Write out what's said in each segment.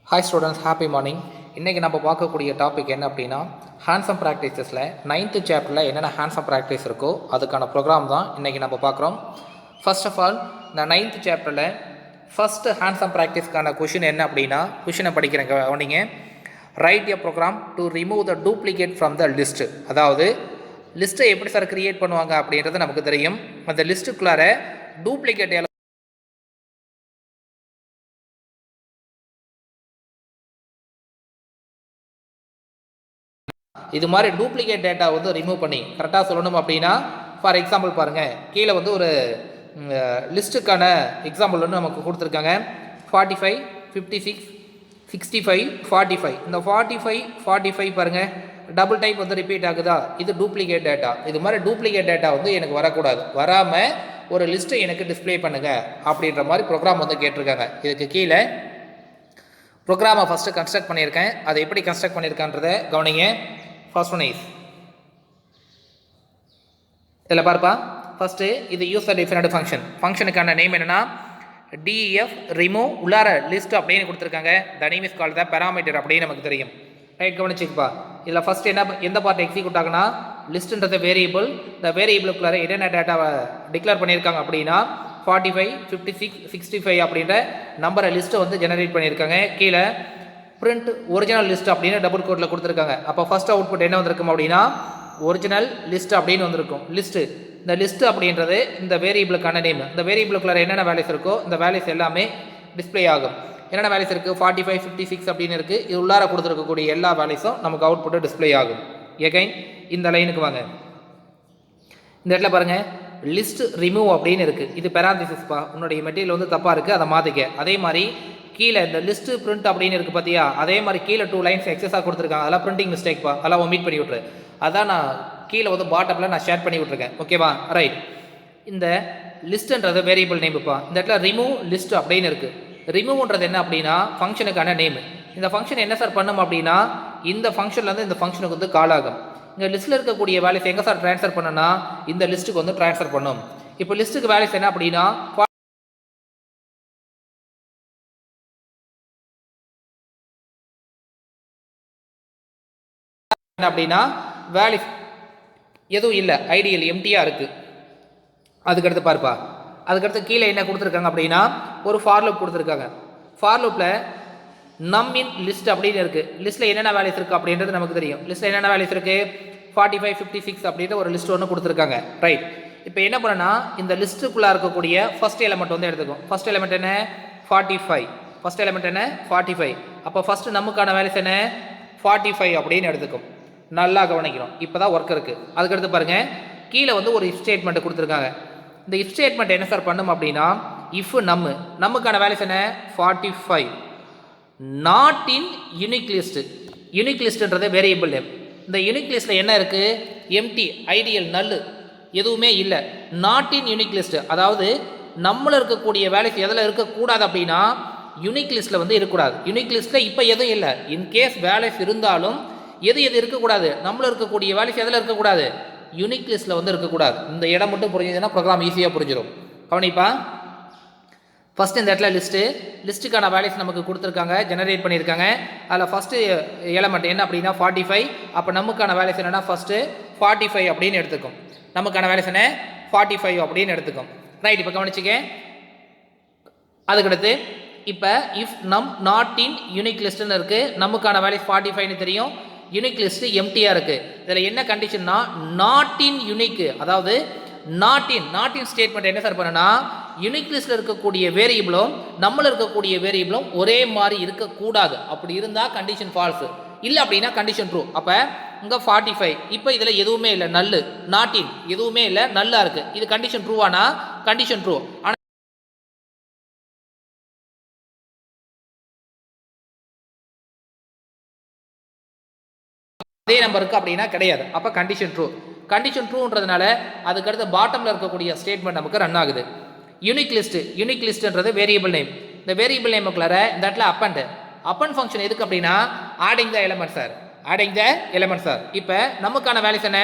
Hi students, happy morning. இன்றைக்கி நம்ம பார்க்கக்கூடிய டாபிக் என்ன அப்படின்னா, ஹேண்ட்ஸம் ப்ராக்டிசஸில் 9th சாப்டரில் என்னென்ன ஹேண்ட்ஸம் ப்ராக்டிஸ் இருக்கோ அதுக்கான ப்ரோக்ராம் தான் இன்றைக்கி நம்ம பார்க்குறோம். ஃபர்ஸ்ட் ஆஃப் ஆல், இந்த 9th சாப்டரில் ஃபஸ்ட்டு ஹேண்ட்ஸம் ப்ராக்டிஸ்க்கான கொஷின் என்ன அப்படின்னா, கொஷினை படிக்கிறேங்க கவனிங்க. Write a program to remove the duplicate from the list. அதாவது லிஸ்ட்டை எப்படி சார் க்ரியேட் பண்ணுவாங்க அப்படின்றது நமக்கு தெரியும். அந்த லிஸ்ட்டுக்குள்ளார டூப்ளிகேட் இது மாதிரி டூப்ளிகேட் டேட்டா வந்து ரிமூவ் பண்ணி கரெக்டாக சொல்லணும் அப்படின்னா, ஃபார் எக்ஸாம்பிள் பாருங்கள், கீழே வந்து ஒரு லிஸ்ட்டுக்கான எக்ஸாம்பிள் வந்து நமக்கு கொடுத்துருக்காங்க. 45, 56, 65, 45. இந்த 45, 45 பாருங்கள், டபுள் டைப் வந்து ரிப்பீட் ஆகுதா, இது டூப்ளிகேட் டேட்டா. இது மாதிரி டூப்ளிகேட் டேட்டா வந்து எனக்கு வரக்கூடாது, வராமல் ஒரு லிஸ்ட்டை எனக்கு டிஸ்பிளே பண்ணுங்கள் அப்படின்ற மாதிரி ப்ரோக்ராம் வந்து கேட்டிருக்காங்க. இதுக்கு கீழே ப்ரோக்ராமை ஃபஸ்ட்டு கன்ஸ்ட்ரக்ட் பண்ணியிருக்கேன். அதை எப்படி கன்ஸ்ட்ரக்ட் பண்ணியிருக்கான்றதை கவனிங்க. ஃபர்ஸ்ட் ஒன் இஸ், இதில் பார்ப்பா, ஃபஸ்ட்டு இது யூசர் டிஃபைன்டு ஃபங்க்ஷன். ஃபங்க்ஷனுக்கான நேம் என்னென்னா DEF remove உள்ளார லிஸ்ட் அப்படின்னு கொடுத்துருக்காங்க. The name is called the parameter அப்படின்னு நமக்கு தெரியும். ரைட், கவனிச்சுப்பா. இதில் ஃபஸ்ட்டு எந்த பார்ட் எக்ஸிக்யூட் ஆகுனா, லிஸ்ட்டுன்றது வேரியபிள். இந்த வேரியபிளுக்குள்ளார என்னென்ன டேட்டாவை டிக்ளேர் பண்ணியிருக்காங்க அப்படின்னா 45, 56, 65 அப்படின்ற நம்பரை லிஸ்ட்டை வந்து ஜெனரேட் பண்ணியிருக்காங்க. கீழே பிரிண்ட் ஒரிஜினல் லிஸ்ட் அப்படின்னு டபுள் கோட்டில் கொடுத்துருக்காங்க. அப்போ ஃபஸ்ட் அவுட்புட் என்ன வந்திருக்கும் அப்படின்னா, ஒரிஜினல் லிஸ்ட் அப்படின்னு வந்திருக்கும். லிஸ்ட்டு, இந்த லிஸ்ட்டு அப்படின்றது இந்த வேரியபிளுக்கான நேம். இந்த வேரியபிளுக்குள்ள என்னென்ன வேல்யூஸ் இருக்கோ இந்த வேல்யூஸ் எல்லாமே டிஸ்பிளே ஆகும். என்னென்ன வேல்யூஸ் இருக்குது, 45, 56 அப்படின்னு இருக்குது. இது உள்ளார கொடுத்துருக்கக்கூடிய எல்லா வேல்யூஸும் நமக்கு அவுட்புட்டு டிஸ்பிளே ஆகும். எகைன் இந்த லைனுக்கு வாங்க. இந்த இடத்துல பாருங்கள், லிஸ்ட் ரிமூவ் அப்படின்னு இருக்குது. இது பெராந்திசிஸ்ப்பா, உன்னுடைய மெட்டீரியல் வந்து தப்பாக இருக்குது, அதை மாற்றிக்க. அதே மாதிரி கீழே இந்த லிஸ்ட்டு பிரிண்ட் அப்படின்னு இருக்குது பார்த்தியா, அதே மாதிரி கீழே 2 லைன்ஸ் எக்ஸஸாக கொடுத்துருக்காங்க. அதெல்லாம் பிரிண்டிங் மிஸ்டேக்ப்பா, அதெல்லாம் ஒமிட் பண்ணி விட்ரு. அதான் நான் கீழே வந்து பாட்டமில் நான் ஷேர் பண்ணி விட்ருக்கேன். ஓகேவா, ரைட். இந்த லிஸ்ட்டுன்றது வேரியபிள் நேம்ப்பா. இந்த இடத்துல ரிமூவ் லிஸ்ட் அப்படின்னு இருக்குது. ரிமூவ்ன்றது என்ன அப்படின்னா ஃபங்க்ஷனுக்கான நேம். இந்த ஃபங்க்ஷன் என்ன சார் பண்ணும் அப்படின்னா, இந்த ஃபங்க்ஷன்லேருந்து இந்த ஃபங்க்ஷனுக்கு வந்து கால் ஆகும். இந்த லிஸ்ட்டில் இருக்கக்கூடிய வேல்யூஸ் எங்கே சார் ட்ரான்ஸ்ஃபர் பண்ணனா, இந்த லிஸ்ட்டுக்கு வந்து ட்ரான்ஸ்ஃபர் பண்ணும். இப்போ லிஸ்ட்டுக்கு வேல்யூஸ் என்ன அப்படின்னா என்ன அப்படின்னா வேல்யூஸ் எதுவும் இல்லை, ஐடியல் எம்டியாக இருக்குது. அதுக்கடுத்து பார்ப்பா, அதுக்கடுத்து கீழே என்ன கொடுத்துருக்காங்க அப்படின்னா ஒரு ஃபார் லூப் கொடுத்துருக்காங்க. ஃபார் லூப்பில் நம் இன் லிஸ்ட் அப்படின்னு இருக்குது. லிஸ்ட்டில் என்னென்ன வேல்யூஸ் இருக்குது அப்படின்றது நமக்கு தெரியும். லிஸ்ட்டில் என்னென்ன வேல்யூஸ் இருக்குது, 45, 56 அப்படின்ற ஒரு லிஸ்ட் ஒன்று கொடுத்துருக்காங்க. ரைட், இப்போ என்ன பண்ணனா, இந்த லிஸ்ட்டுக்குள்ளே இருக்கக்கூடிய ஃபஸ்ட் எலிமெண்ட் வந்து எடுத்துக்கும். ஃபஸ்ட் எலிமெண்ட் என்ன, 45. ஃபஸ்ட் எலிமெண்ட் என்ன, 45. அப்போ ஃபஸ்ட்டு நமக்கான வேல்யூஸ் என்ன, 45 அப்படின்னு எடுத்துக்கும். நல்லா கவனிக்கணும், இப்போ தான் ஒர்க் இருக்குது. அதுக்கடுத்து பாருங்கள், கீழே வந்து ஒரு இஃப் ஸ்டேட்மெண்ட் கொடுத்துருக்காங்க. இந்த இஃப் ஸ்டேட்மெண்ட் என்ன சார் பண்ணும் அப்படின்னா, இஃப் நமக்கான வேல்யூஸ் என்ன, 45 not in unique list. Unique லிஸ்ட்டுன்றது வேரியபிள் நேம். இந்த யூனிக் லிஸ்ட்டில் என்ன இருக்குது, எம்டி, ஐடியல், நல்லு, எதுவுமே இல்லை. நாட் இன் யூனிக் லிஸ்ட்டு, அதாவது நம்மள இருக்கக்கூடிய வேல்யூஸ் எதில் இருக்கக்கூடாது அப்படின்னா யூனிக் லிஸ்ட்டில் வந்து இருக்கக்கூடாது. யூனிக் லிஸ்ட்டில் இப்போ எதுவும் இல்லை. இன்கேஸ் வேல்யூஸ் இருந்தாலும் எது இருக்கக்கூடாது, நம்மள இருக்கக்கூடிய வேல்யூஸ் எதில் இருக்கக்கூடாது, யூனிக் லிஸ்ட்டில் வந்து இருக்கக்கூடாது. இந்த இடம் மட்டும் புரிஞ்சதுன்னா ப்ரோக்ராம் ஈஸியாக புரிஞ்சிடும். கவனிப்பா, ஃபஸ்ட்டு இந்த இடத்துல லிஸ்ட்டுக்கான வேல்யூஸ் நமக்கு கொடுத்துருக்காங்க, ஜெனரேட் பண்ணியிருக்காங்க. அதில் ஃபஸ்ட்டு எலமெண்ட் என்ன அப்படின்னா 45. அப்போ நமக்கான வேல்யூஸ் என்னென்னா ஃபஸ்ட்டு 45 அப்படின்னு எடுத்துக்கும். நமக்கான வேல்யூஸ் என்ன, 45 அப்படின்னு எடுத்துக்கும். ரைட், இப்போ கவனிச்சிக்க. அதுக்கடுத்து இப்போ இஃப் நாட் இன் யூனிக் லிஸ்ட்டுன்னு இருக்குது. நமக்கான வேல்யூஸ் 45ன்னு தெரியும். யூனிக் லிஸ்ட்டு எம்டியாக இருக்குது. இதில் என்ன கண்டிஷன்னா, நாட் இன் யூனிக், அதாவது நாட் இன் ஸ்டேட்மெண்ட் என்ன சார் பண்ணுன்னா, யூனிக் லிஸ்ட்டில் இருக்கக்கூடிய வேரியபிளும் நம்மள இருக்கக்கூடிய வேரியபிளும் ஒரே மாதிரி இருக்கக்கூடாது. அப்படி இருந்தால் கண்டிஷன் ஃபால்ஸு, இல்லை அப்படின்னா கண்டிஷன் ட்ரூ. அப்போ இங்கே 45, இப்போ இதில் எதுவுமே இல்லை, நல்லு, நாட் இன் எதுவுமே இல்லை, நல்லா இருக்குது. இது கண்டிஷன் ட்ரூவானா, கண்டிஷன் ட்ரூ. ஆனால் அதே நம்பர் இருக்குது அப்படின்னா கிடையாது. அப்போ கண்டிஷன் ட்ரூ. கண்டிஷன் ட்ரூன்றதுனால அதுக்கடுத்து பாட்டமில் இருக்கக்கூடிய ஸ்டேட்மெண்ட் நமக்கு ரன் ஆகுது. யூனிக் லிஸ்ட்டுன்றது வேரியபிள் நேம். இந்த வேரியபிள் நேமுக்குள்ளார இந்த இடத்துல அப்பண்ட் ஃபங்க்ஷன் எதுக்கு அப்படின்னா ஆடிங் த எலமெண்ட் சார். இப்போ நமக்கான வேல்யூஸ் என்ன,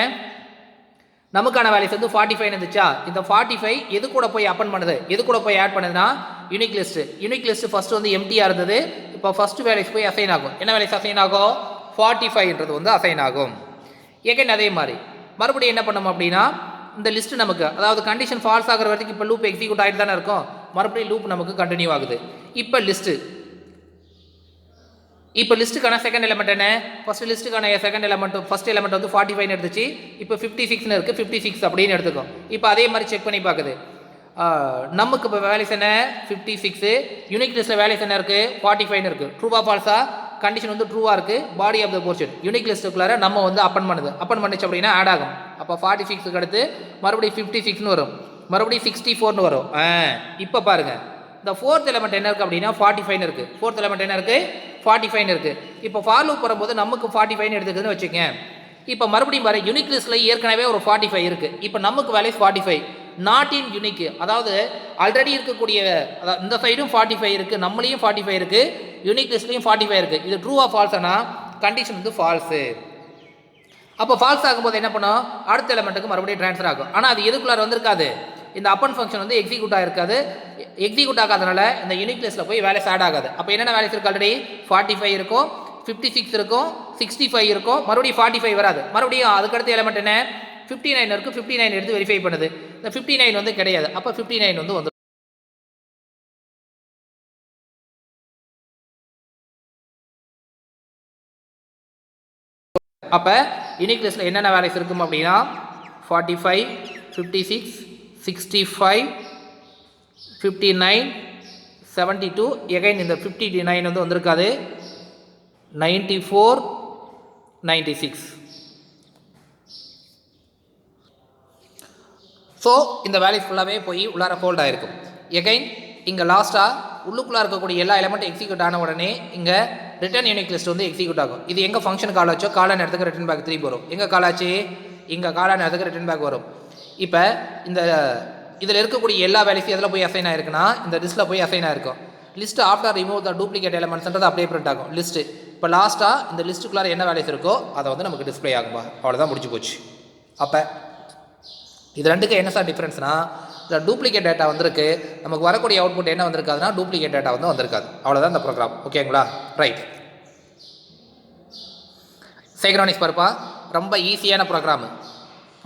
நமக்கான வேல்யூஸ் வந்து 45 இருந்துச்சா, இந்த 45 எது கூட போய் அப்பன் பண்ணுது, எது கூட போய் ஆட் பண்ணுதுன்னா யூனிக் லிஸ்ட்டு. ஃபஸ்ட்டு வந்து எம்டியாக இருந்தது, இப்போ இப்போ ஃபஸ்ட்டு வேல்யூஸ் போய் அசைன் ஆகும். என்ன வேல்யூஸ் அசைன் ஆகும்? 45ன்றது வந்து அசைன் ஆகும். எகைன் அதே மாதிரி மறுபடியும் என்ன பண்ணணும் அப்படின்னா இந்த லிஸ்ட்டு நமக்கு அதாவது கண்டிஷன் ஃபால்ஸ் ஆகிற வரைக்கும் இப்போ லூப் எக்ஸிக்யூட் ஆகிட்டு தானே இருக்கும். மறுபடியும் லூப் நமக்கு கண்டினியூ ஆகுது. இப்போ லிஸ்ட்டுக்கான செகண்ட் எலிமெண்ட் என்ன? ஃபஸ்ட் லிஸ்ட்டுக்கான செகண்ட் எலிமெண்ட் ஃபஸ்ட் எலிமெண்ட் வந்து 45 எடுத்துச்சு. இப்போ 56ன்னு இருக்குது. 56 அப்படின்னு எடுத்துக்கும். இப்போ அதே மாதிரி செக் பண்ணி பார்க்குது. நமக்கு இப்போ வேல்யூஸ் என்ன? 56. யூனிக் லிஸ்ட்டில் வேல்யூஸ் என்ன இருக்குது? 45 இருக்குது. ட்ரூவா ஃபால்ஸா? கண்டிஷன் வந்து ட்ரூவாக இருக்குது. Body of the portion unique லிஸ்ட்டுக்குள்ளார நம்ம வந்து அப்பன் பண்ணுது. அப்பன் பண்ணிச்சு அப்படின்னா ஆட் ஆகும். அப்போ 46க்கு அடுத்து மறுபடியும் 56ன்னு வரும். மறுபடியும் 64ன்னு வரும். இப்போ பாருங்கள் இந்த ஃபோர்த் எலிமெண்ட் என்ன இருக்குது அப்படின்னா 45 இருக்குது. ஃபோர்த் எலிமெண்ட் என்ன இருக்குது? 45 இருக்குது. இப்போ ஃபார் லூப் வரும்போது நமக்கு 45 எடுத்துக்குதுன்னு வச்சுக்கோங்க. இப்போ மறுபடியும் பாரு யூனிக் லிஸ்ட்டில் ஏற்கனவே ஒரு 45 இருக்குது. இப்போ நமக்கு வேல்யூஸ் 45 நாட் இன் யூனிக். அதாவது ஆல்ரெடி இருக்கக்கூடிய அதாவது இந்த சைடும் 45 இருக்குது, நம்மளையும் 45 இருக்குது, யூனிக் லிஸ்ட்லையும் 45 இருக்குது. இது ட்ரூவா ஃபால்ஸ்னா கண்டிஷன் வந்து ஃபால்ஸு. அப்போ ஃபால்ஸ் ஆகும்போது என்ன பண்ணும்? அடுத்த எலிமெண்ட்டுக்கு மறுபடியும் ட்ரான்ஸ்ஃபர் ஆகும். ஆனால் அது எதுக்குள்ளார வந்திருக்காது. இந்த அப்பன் ஃபங்க்ஷன் வந்து எக்ஸிக்யூட் ஆகிருக்காது. எக்ஸிக்யூட் ஆகாதனால இந்த யூனிக் லிஸ்ட்டில் போய் வேல்யூஸ் ஆட் ஆகாது. அப்போ என்னென்ன வேல்யூஸ் இருக்குது? ஆல்ரெடி 45 இருக்கும், 56 இருக்கும், 65 இருக்கும், மறுபடியும் 45 வராது. மறுபடியும் அதுக்கடுத்த எலிமெண்ட் என்ன? 59 இருக்குது. 59 எடுத்து வெரிஃபை பண்ணுது. இந்த 59 வந்து கிடையாது. அப்போ 59 வந்து அப்போ யூனிக் லிஸ்ட்டில் என்னென்ன வேல்யூஸ் இருக்கும் அப்படின்னா 45, 56, 65, 59, 72. எகைன் இந்த 59 வந்து வந்திருக்காது. 94, 96. ஸோ இந்த வேல்யூஸ் ஃபுல்லாகவே போய் உள்ளார ஃபோல்ட் ஆகிருக்கும். எகைன் இங்கே லாஸ்ட்டாக உள்ளுக்குள்ளே இருக்கக்கூடிய எல்லா எலிமெண்ட்டும் எக்ஸிக்யூட் ஆன உடனே இங்கே ரிட்டர்ன் யூனிக் லிஸ்ட் வந்து எக்ஸிக்யூட் ஆகும். இது எங்கே ஃபங்க்ஷன் கால் ஆச்சோ காலான இடத்துக்கு ரிட்டர்ன் பேக் திரும்பி வரும். எங்கே கால் ஆச்சு? இங்கே காலான இடத்துக்கு ரிட்டர்ன் பேக் வரும். இப்போ இந்த இதில் இருக்கக்கூடிய எல்லா வேல்யூஸும் எதில் போய் அசைன் ஆகிருக்குன்னா இந்த லிஸ்ட்டில் போய் அசைன் ஆகிருக்கும். List after remove the duplicate எலிமெண்ட்ஸ்ன்றது அப்படியே பிரிண்ட் ஆகும் லிஸ்ட்டு. இப்போ லாஸ்ட்டாக இந்த லிஸ்ட்டுக்குள்ளார என்ன வேல்யூஸ் இருக்கோ அதை வந்து நமக்கு டிஸ்பிளே ஆகும்பா. அவ்வளோதான் முடிஞ்சு போச்சு. அப்போ இது ரெண்டுக்கு என்ன சார் டிஃப்ரென்ஸ்னால் இந்த டூப்ளிகேட் டேட்டா வந்திருக்கு, நமக்கு வரக்கூடிய அவுட்புட் என்ன வந்திருக்காதுன்னா டூப்ளிகேட் டேட்டா வந்து வந்திருக்காது. அவ்வளோதான் இந்த ப்ரோக்ராம். ஓகேங்களா? ரைட். சைக்ரானிக்ஸ் பார்ப்பா ரொம்ப ஈஸியான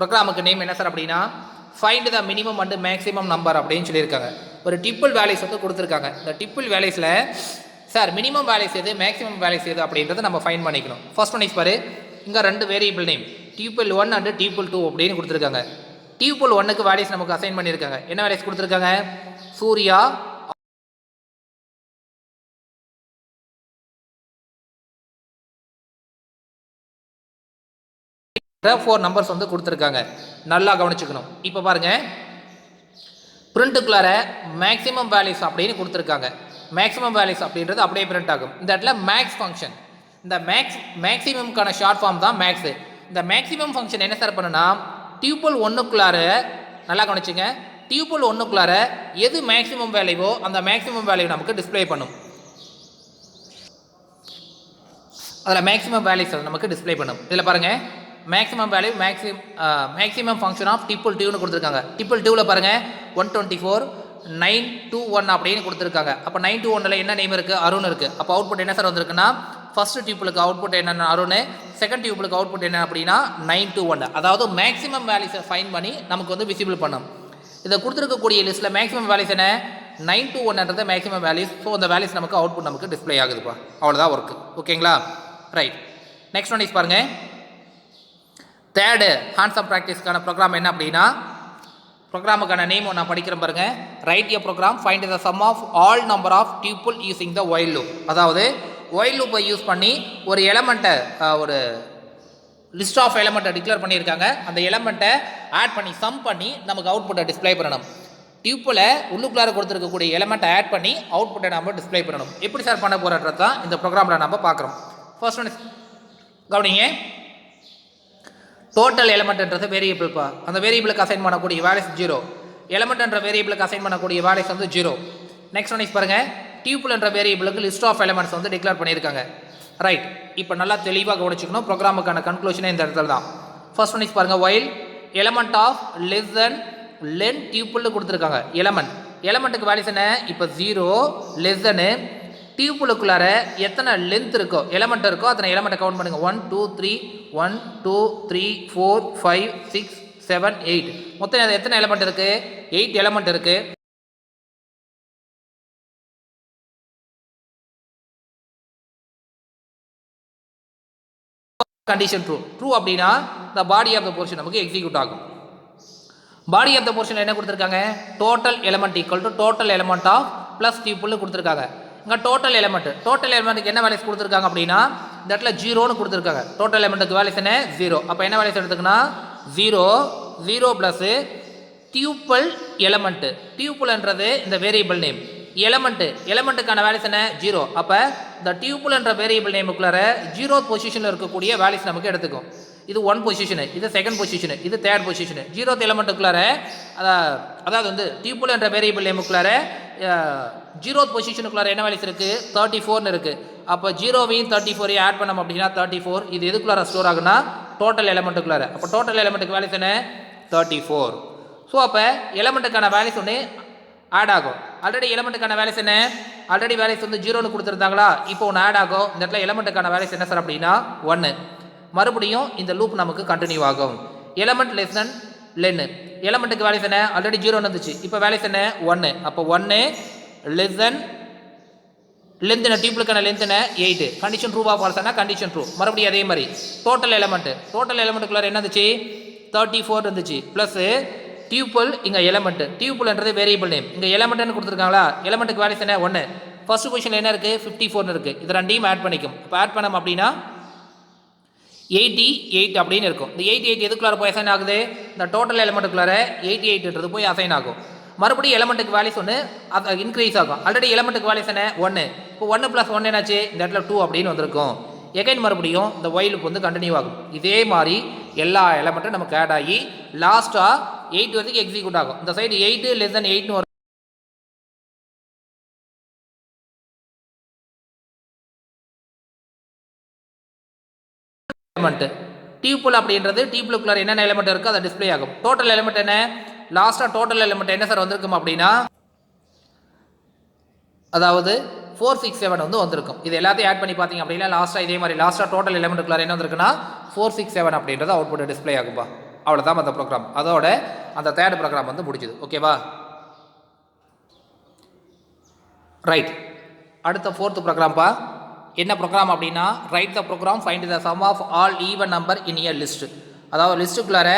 ப்ரோக்ராமுக்கு நேம் என்ன சார் அப்படின்னா find the minimum and maximum number அப்படின்னு சொல்லியிருக்காங்க. ஒரு டிப்பிள் வேல்யூஸ் வந்து கொடுத்துருக்காங்க. இந்த டிப்பிள் வேல்யூஸில் சார் மினிமம் வேல்யூஸ் எது மேக்ஸிமம் வேல்யூஸ் எது அப்படின்றத நம்ம ஃபைண்ட் பண்ணிக்கணும். ஃபர்ஸ்ட் ஒன் இஸ் பாரு, இங்கே 2 variable name tuple 1 and tuple 2 அப்படின்னு கொடுத்துருக்காங்க. டியூபிள் 1க்கு வேல்யூஸ் நமக்கு அசைன் பண்ணியிருக்காங்க. என்ன வேல்யூஸ் கொடுத்துருக்காங்க? சூர்யா, 4 நம்பர்ஸ் வந்து கொடுத்துருக்காங்க. நல்லா கவனிச்சுக்கணும். இப்போ பாருங்க பிரிண்ட்டுக்குள்ளார மேக்ஸிமம் வேல்யூஸ் அப்படின்னு கொடுத்துருக்காங்க. மேக்ஸிமம் வேல்யூஸ் அப்படின்றது அப்படியே பிரிண்ட் ஆகும். இந்த இடத்துல மேக்ஸ் ஃபங்க்ஷன், இந்த மேக்ஸிமம்கான ஷார்ட் ஃபார்ம் தான் மேக்ஸு. இந்த மேக்ஸிமம் ஃபங்க்ஷன் என்ன சார் பண்ணுன்னா டியூபிள் 1க்குள்ளார நல்லா கவனிச்சுங்க, டியூபிள் 1க்குள்ளார எது மேக்ஸிமம் வேல்யூவோ அந்த மேக்ஸிமம் வேல்யூ நமக்கு டிஸ்பிளே பண்ணும். அதில் மேக்ஸிமம் வேல்யூஸ் நமக்கு டிஸ்பிளே பண்ணும். இதில் பாருங்கள் maximum value maximum function of tuple 2ன்னு கொடுத்துருக்காங்க. டிப்பிள் 2வில் பாருங்கள் 124, 921 அப்படின்னு கொடுத்துருக்காங்க. அப்போ 921ல் என்ன நேம் இருக்குது? அருண் இருக்குது. அப்போ அவுட்புட் என்ன சார் வந்திருக்குன்னா ஃபஸ்ட்டு டியூபிளுக்கு அவுட்புட் என்னென்ன அருண், செகண்ட் டியூபிளுக்கு அவுட்புட் என்ன அப்படின்னா 921. அதாவது மேக்ஸிமம் வேல்யூஸை ஃபைன் பண்ணி நமக்கு வந்து விசிபிள் பண்ணும். இதை கொடுத்துருக்கக்கூடிய லிஸ்ட்டில் மேக்ஸிமம் வேல்யூஸ் என்ன? 921ன்றது மேக்ஸிமம் வேல்யூஸ். ஸோ அந்த வேல்யூஸ் நமக்கு அவுட்புட் நமக்கு டிஸ்பிளே ஆகுதுப்பா. அவ்வளோதான் ஒர்க்கு. ஓகேங்களா? ரைட். நெக்ஸ்ட் ஒன் இஸ் பாருங்கள், தேர்டு ஹேண்ட்ஸம் ப்ராக்டிஸ்க்கான ப்ரோக்ராம் என்ன அப்படின்னா ப்ரோக்ராமுக்கான நேம் நான் படிக்கிறேன் பாருங்கள். Write a program find the sum of all number of tuple using the while loop. அதாவது ஒயில் லூப்பை யூஸ் பண்ணி ஒரு எலமெண்ட்டை ஒரு லிஸ்ட் ஆஃப் எலமெண்ட்டை டிக்ளேர் பண்ணியிருக்காங்க. அந்த எலமெண்ட்டை ஆட் பண்ணி சம் பண்ணி நமக்கு அவுட்புட்டை டிஸ்பிளே பண்ணணும். டியூப்பில் உள்ளுக்குள்ளார கொடுத்துருக்கக்கூடிய எலமெண்ட்டை ஆட் பண்ணி அவுட்புட்டை நம்ம டிஸ்பிளே பண்ணணும். எப்படி சார் பண்ண போகிறன்றது தான் இந்த ப்ரோக்ராமில் நம்ம பார்க்குறோம். ஃபர்ஸ்ட் ஒன் கவனிங்க, டோட்டல் எலமெண்ட்ன்றது வேரியபிள்ப்பா. அந்த வேரியபிளுக்கு அசைன் பண்ணக்கூடிய வேல்யூஸ் 0. எலமெண்ட்ன்ற வேரியபிளுக்கு அசைன் பண்ணக்கூடிய வேல்யூஸ் வந்து 0. நெக்ஸ்ட் ஒன் இஸ் பாருங்கள், டியூபிள்ன்ற வேரியபிளுக்கு லிஸ்ட் ஆஃப் எலமெண்ட்ஸ் வந்து டிக்ளேர் பண்ணியிருக்காங்க. ரைட். இப்போ நல்லா தெளிவாக கவனிச்சுக்கணும். ப்ரோக்ராமுக்கான கன்க்ளூஷனே இந்த இடத்துல தான். ஃபர்ஸ்ட் ஒன் இஸ் பாருங்கள், while element of less than len டியூபிள்னு கொடுத்துருக்காங்க. எலமெண்ட்டுக்கு வேல்யூஸ் என்ன? இப்போ 0 லெஸ் தென்னு டியூப்புளுக்குள்ளார எத்தனை லென்த் இருக்கோ எலமெண்ட் இருக்கோ அத்தனை எலமெண்ட்டை கவுண்ட் பண்ணுங்கள். 1 2 3 1 2 3 4 5 6 7 8 மொத்தம் எத்தனை எலமெண்ட் இருக்குது? 8 எலமெண்ட் இருக்குது. கண்டிஷன் ட்ரூ அப்படின்னா the body of the portion நமக்கு எக்ஸிக்யூட் ஆகும். பாடி ஆஃப் த போர்ஷனில் என்ன கொடுத்துருக்காங்க? Total element equal to total element of plus டியூப்புள்னு கொடுத்துருக்காங்க. இங்கே டோட்டல் எலமெண்ட்டுக்கு என்ன வேல்யூஸ் கொடுத்துருக்காங்க அப்படின்னா இந்த இடத்துல 0ன்னு கொடுத்துருக்காங்க. டோட்டல் எலமெண்ட்டுக்கு வேல்யூஸ் என்ன? 0. அப்போ என்ன வேல்யூஸ் எடுத்துக்கன்னா 0 ப்ளஸ்ஸு டியூப்பல் எலமெண்ட்டு. டியூப்புல்ன்றது இந்த வேரியபிள் நேம். எலமெண்ட்டுக்கான வேல்யூஸ் என்ன? 0. அப்போ இந்த டியூப்புல்ன்ற வேரியபிள் நேமுக்குள்ளார 0th பொசிஷனில் இருக்கக்கூடிய வேல்யூஸ் நமக்கு எடுத்துக்கும். இது 1 பொசிஷனு, இது 2nd பொசிஷனு, இது 3rd பொசிஷனு. 0th எலமெண்ட்டுக்குள்ளார அதாவது வந்து டியூப்புல் என்ற வேரியபிள் நேமுக்குள்ளார 0th பொசிஷனுக்குள்ளார என்ன வேல்யூஸ் இருக்குது? 34ன்னு இருக்குது. அப்போ 0வையும் 34ஐயும் ஆட் பண்ணோம் அப்படின்னா 34. இது எதுக்குள்ளார ஸ்டோர் ஆகுனா டோட்டல் எலமெண்ட்டுக்குள்ளார. அப்போ டோட்டல் எலமெண்ட்டுக்கு வேல்யூஸ் என்ன? 34. ஸோ அப்போ எலமெண்ட்டுக்கான வேல்யூஸ் ஒன்று ஆட் ஆகும். ஆல்ரெடி எலமெண்ட்டுக்கான வேல்யூஸ் என்ன? ஆல்ரெடி வேல்யூஸ் வந்து 0ன்னு கொடுத்துருந்தாங்களா? இப்போ ஒன்று ஆட் ஆகும். இந்த இடத்துல எலமெண்ட்டுக்கான வேல்யூஸ் என்ன சார் அப்படின்னா 1. மறுபடியும் இந்த லூப் நமக்கு கண்டினியூ ஆகும். Element less than len. எலமெண்ட்டுக்கு வேல்யூஸ் என்ன? ஆல்ரெடி 0ன்னு வந்துச்சு. இப்போ வேல்யூஸ் என்ன? 1. அப்போ 1 லெஸ் தென் லென்த் என்ன? டியூப்புளுக்கான லென்த் என்ன? 8. கண்டிஷன் ட்ரூவா ஃபால்ஸானா கண்டிஷன் ட்ரூ. மறுபடியும் அதே மாதிரி டோட்டல் எலமெண்ட்டுக்குள்ளார என்ன இருந்துச்சு? 34 இருந்துச்சு. ப்ளஸ் டியூப்புள் இங்கே எலமெண்ட். டியூப்புள்ன்றது வேரியபிள் நேம். இங்கே எலமெண்ட்னு கொடுத்துருக்காங்களா? எலமெண்ட்டுக்கு வேல்யூஸ் என்ன? 1. ஃபர்ஸ்ட் பொசிஷனில் என்ன இருக்குது? 54 இருக்குது. இது ரெண்டையும் ஆட் பண்ணிக்கும். இப்போ ஆட் பண்ணோம் அப்படின்னா 88 அப்படின்னு இருக்கும். இந்த 88 எதுக்குள்ளார போய் அசைன் ஆகுது? இந்த டோட்டல் எலமெண்ட்டுக்குள்ளார 88ன்றது போய் அசைன் ஆகும். மறுபடியும் எலமெண்ட்டுக்கு வேல்யூஸ் ஒன்று அது இன்க்ரீஸ் ஆகும். ஆல்ரெடி எலமெண்ட்டுக்கு வேல்யூஸ் என்ன? 1. இப்போ 1 + 1 என்னாச்சு? இந்த இடத்துல 2 அப்படின்னு வந்திருக்கும். எகைன் மறுபடியும் இந்த ஒயிலுக்கு வந்து கண்டினியூ ஆகும். இதே மாதிரி எல்லா எலமெண்ட்டும் நமக்கு ஆட் ஆகி லாஸ்ட்டாக 8 வரைக்கும் எக்ஸிக்யூட் ஆகும். இந்த சைடு 8 லெஸ் தென் 8ன்னு வரும். எலமெண்ட் டியூப்புள் அப்படின்றது டியூப்புளுக்குள்ளார என்னென்ன எலமெண்ட் இருக்கோ அதை டிஸ்பிளே ஆகும். டோட்டல் எலமெண்ட் என்ன? லாஸ்ட்டாக டோட்டல் எலமெண்ட் என்ன சார் வந்திருக்கும் அப்படின்னா அதாவது 4 6 7 வந்து வந்திருக்கும். இது எல்லாத்தையும் ஆட் பண்ணி பார்த்தீங்க அப்படின்னா லாஸ்ட்டாக இதே மாதிரி லாஸ்ட்டாக டோட்டல் எலமெண்ட்டுக்குள்ளார என்ன வந்திருக்குன்னா 4 6 7 அப்படின்றது அவுட்புட் டிஸ்பிளே ஆகும்பா. அவ்வளோதான் அந்த ப்ரோக்ராம். அதோட அந்த 3rd ப்ரோக்ராம் வந்து முடிஞ்சுது. ஓகேவா? ரைட். அடுத்த 4th ப்ரோக்ராம்ப்பா. என்ன ப்ரோக்ராம் அப்படின்னா write the program find the sum of all even number in your list. அதாவது லிஸ்ட்டுக்குள்ளார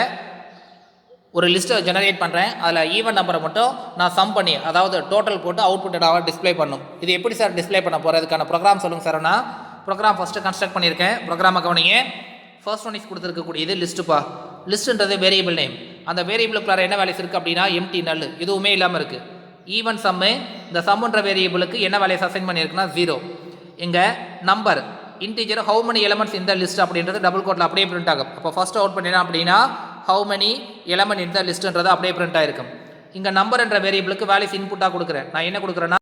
ஒரு லிஸ்ட்டை ஜெனரேட் பண்ணுறேன். அதில் ஈவன் நம்பரை மட்டும் நான் சம் பண்ணி அதாவது டோட்டல் போட்டு அவுட்புட்டை நான் டிஸ்பிளே பண்ணும். இது எப்படி சார் டிஸ்பிளே பண்ண போகிறதுக்கான ப்ரோக்ராம் சொல்லுங்கள் சார். நான் ப்ரோக்ராம் ஃபஸ்ட்டு கன்ஸ்ட்ரக்ட் பண்ணியிருக்கேன். ப்ரோக்ராமை கவனிங்க. ஃபர்ஸ்ட் ஒன் இஸ் கொடுத்துருக்கக்கூடிய இது லிஸ்ட்டுப்பா. லிஸ்ட்டுன்றது வேரியபிள் நேம். அந்த வேரியபிளுக்குள்ளார என்ன வேல்யூஸ் இருக்குது அப்படின்னா எம்டி நல் எதுவுமே இல்லாமல் இருக்குது. ஈவன் சம்மு இந்த சம்முன்ற வேரியபிளுக்கு என்ன வேல்யூஸ் அசைன் பண்ணியிருக்குன்னா 0. இங்கே number integer how many elements in the list அப்படின்றது டபுள் கோட்டில் அப்படியே பிரிண்ட் ஆகும். அப்போ ஃபர்ஸ்ட் அவுட் பண்ணினா அப்படின்னா how many element in the listன்றது அப்படியே பிரிண்ட் ஆகிருக்கும். இங்கே நம்பர் என்ற வேரியபிளுக்கு வேல்யூஸ் இன்புட்டாக கொடுக்குறேன். நான் என்ன கொடுக்குறேன்னா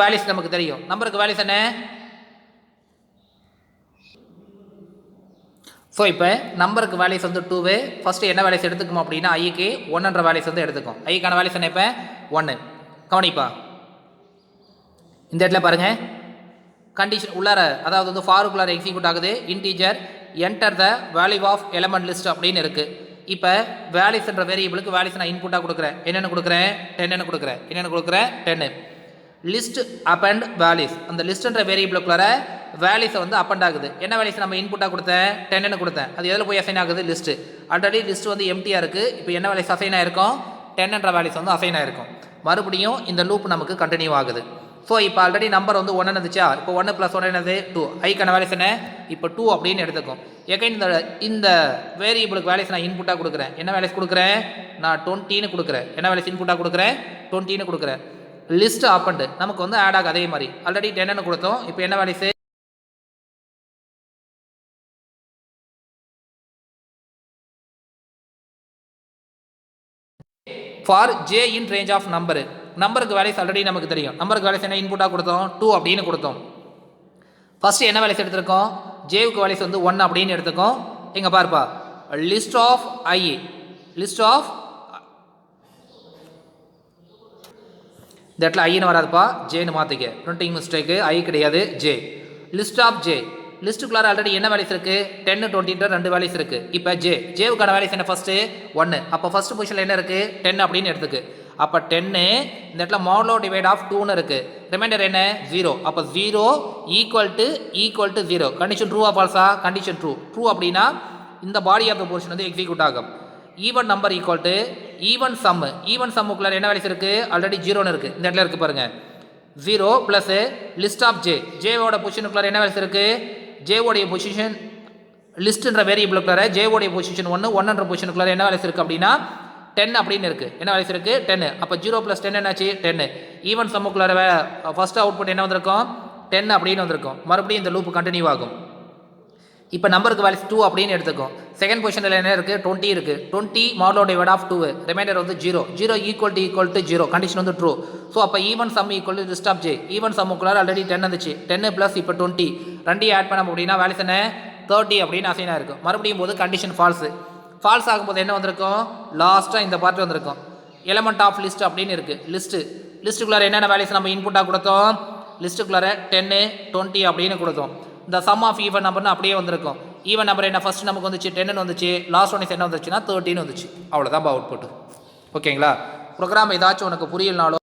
வேல்யூஸ் நமக்கு தெரியும். நம்பருக்கு வேல்யூஸ் என்ன? ஸோ இப்போ நம்பருக்கு வேல்யூஸ் வந்து 2. ஃபஸ்ட்டு என்ன வேல்யூஸ் எடுத்துக்கும் அப்படின்னா ஐக்கு 1என்ற வேல்யூஸ் வந்து எடுத்துக்கும். ஐக்கான வேல்யூஸ் என்ன? இப்போ 1. கவனிப்பா இந்த இடத்துல பாருங்கள் கண்டிஷன் உள்ளார அதாவது வந்து ஃபாருக்குள்ளார எக்ஸிக்யூட் ஆகுது. Integer enter the value of element list அப்படின்னு இருக்குது. இப்போ வேல்யூஸ்ன்ற வேரியபிளுக்கு வேல்யூஸ் நான் இன்புட்டாக கொடுக்குறேன். என்னென்னு கொடுக்குறேன்? 10 கொடுக்குறேன். என்னென்னு கொடுக்குறேன்? 10. List append values. அந்த லிஸ்ட்ன்ற வேரியபிளுக்குள்ளார வேல்யூஸை வந்து அப்பண்ட் ஆகுது. என்ன வேல்யூஸ் நம்ம இன்புட்டாக கொடுத்தேன்? 10 கொடுத்தேன். அது எதில் போய் அசைன் ஆகுது? லிஸ்ட்டு. ஆல்ரெடி லிஸ்ட் வந்து எம்டியாக இருக்குது. இப்போ என்ன வேல்யூஸ் அசைன் ஆகிருக்கும்? 10 வேல்யூஸ் வந்து அசைன் ஆகிருக்கும். மறுபடியும் இந்த லூப் நமக்கு கண்டினியூ ஆகுது. ஸோ இப்போ ஆல்ரெடி நம்பர் வந்து 1 இருந்துச்சா? இப்போ 1 + 1 என்னது? 2. ஐக்கான வேல்யூஸ் என்ன? இப்போ 2 அப்படின்னு எடுத்துக்கும். எகைன் இந்த வேரியபிளுக்கு வேல்யூஸ் நான் இன்புட்டாக கொடுக்குறேன். என்ன வேல்யூஸ் கொடுக்குறேன்? நான் 20ன்னு கொடுக்குறேன். என்ன வேல்யூஸ் இன்புட்டாக கொடுக்குறேன்? 20ன்னு கொடுக்குறேன். லிஸ்ட் அப்பண்ட் நமக்கு வந்து ஆட் ஆகும். அதே மாதிரி ஆல்ரெடி 10ன்னு கொடுத்தோம். இப்போ என்ன values? For J in range of நம்பருக்கு வேல்யூஸ் ஆல்ரெடி நமக்கு தெரியும். நம்பருக்கு வேல்யூஸ் என்ன இன்புட்டாக கொடுத்தோம்? 2 அப்படின்னு கொடுத்தோம். ஃபஸ்ட்டு என்ன வேல்யூஸ் எடுத்திருக்கோம்? ஜேவுக்கு வேல்யூஸ் வந்து 1 அப்படின்னு எடுத்துக்கோம். இங்கே பாருப்பா list of I list of இந்த இடத்துல ஐன்னு வராதுப்பா ஜேன்னு மாற்றிக்க பிரிண்டிங் மிஸ்டேக்கு ஐ கிடையாது ஜே லிஸ்ட் ஆஃப் ஜே லிஸ்ட்டுக்குள்ளார ஆல்ரெடி என்ன வேல்யூஸ் இருக்குது 10 20 ரெண்டு வேல்யூஸ் இருக்குது இப்போ ஜேவுக்கான வேல்யூஸ் என்ன ஃபஸ்ட்டு 1 அப்போ ஃபஸ்ட்டு பொசிஷனில் என்ன இருக்குது 10 அப்படின்னு எடுத்துக்கு அப்போ 10 இந்த இடத்துல மாடுலோ டிவைட் ஆஃப் 2ன்னு இருக்குது ரிமைண்டர் என்ன 0 அப்போ 0 ஈக்குவல் டு 0 கண்டிஷன் ட்ரூவா ஃபால்ஸா கண்டிஷன் ட்ரூ அப்படின்னா இந்த பாடி ஆஃப் த போர்ஷன் வந்து எக்ஸிக்யூட் ஆகும் even number equal to even சம்முக்குள்ள என்ன வேல்யூஸ் இருக்குது ஆல்ரெடி 0ன்னு இருக்குது இந்த இடத்துல இருக்குது பாருங்கள் 0 ப்ளஸ் லிஸ்ட் ஆஃப் ஜேவோட பொசிஷனுக்குள்ள என்ன வேல்யூஸ் இருக்குது ஜேவோடைய பொசிஷன் லிஸ்ட்ன்ற வேரியபிளுக்குள்ள ஜேவோடைய பொசிஷன் 1 பொசிஷனுக்குள்ள என்ன வேல்யூஸ் இருக்குது அப்படின்னா 10 அப்படின்னு இருக்குது என்ன வேல்யூஸ் இருக்குது 10 அப்போ 0 + 10 என்னாச்சு 10 ஈவன் சம்முக்குள்ள ஃபர்ஸ்ட் அவுட்புட் என்ன வந்திருக்கும் 10 அப்படின்னு வந்திருக்கும் மறுபடியும் இந்த லூப் கண்டினியூ ஆகும் இப்போ நம்பருக்கு வேல்யூஸ் 2 அப்படின்னு எடுத்துக்கும் செகண்ட் பொசிஷனில் என்ன இருக்குது 20 இருக்குது 20 மாடுலோ டிவைட் ஆஃப் 2 ரிமைண்டர் வந்து 0 ஈக்குவல் டு 0 கண்டிஷன் வந்து ட்ரூ ஸோ அப்போ even sum equal to list of J even சம்முக்குள்ளார ஆல்ரெடி 10 வந்துச்சு 10 ப்ளஸ் இப்போ 20 ரெண்டையும் ஆட் பண்ண அப்படின்னா வேல்யூஸ் என்ன 30 அப்படின்னு அசைனாக இருக்கும் மறுபடியும் போது கண்டிஷன் ஃபால்ஸ் ஆகும்போது என்ன வந்திருக்கும் லாஸ்ட்டாக இந்த பார்ட் வந்திருக்கும் எலமெண்ட் ஆஃப் லிஸ்ட் அப்படின்னு இருக்குது லிஸ்ட்டுக்குள்ளார என்னென்ன வேல்யூஸ் நம்ம இன்புட்டாக கொடுத்தோம் லிஸ்ட்டுக்குள்ளார 10 20 அப்படின்னு கொடுத்தோம் இந்த சம் ஆஃப் ஈவன் நம்பர்னு அப்படியே வந்திருக்கும் ஈவன் நம்பர் என்ன ஃபஸ்ட் நமக்கு வந்துச்சு 10 வந்துச்சு லாஸ்ட் ஒன் என்ன வந்துச்சுன்னா 13 வந்துச்சு அவ்வளோதான் அவுட்புட் ஓகேங்களா ப்ரோக்ராம் ஏதாச்சும் உனக்கு புரியலனாலும்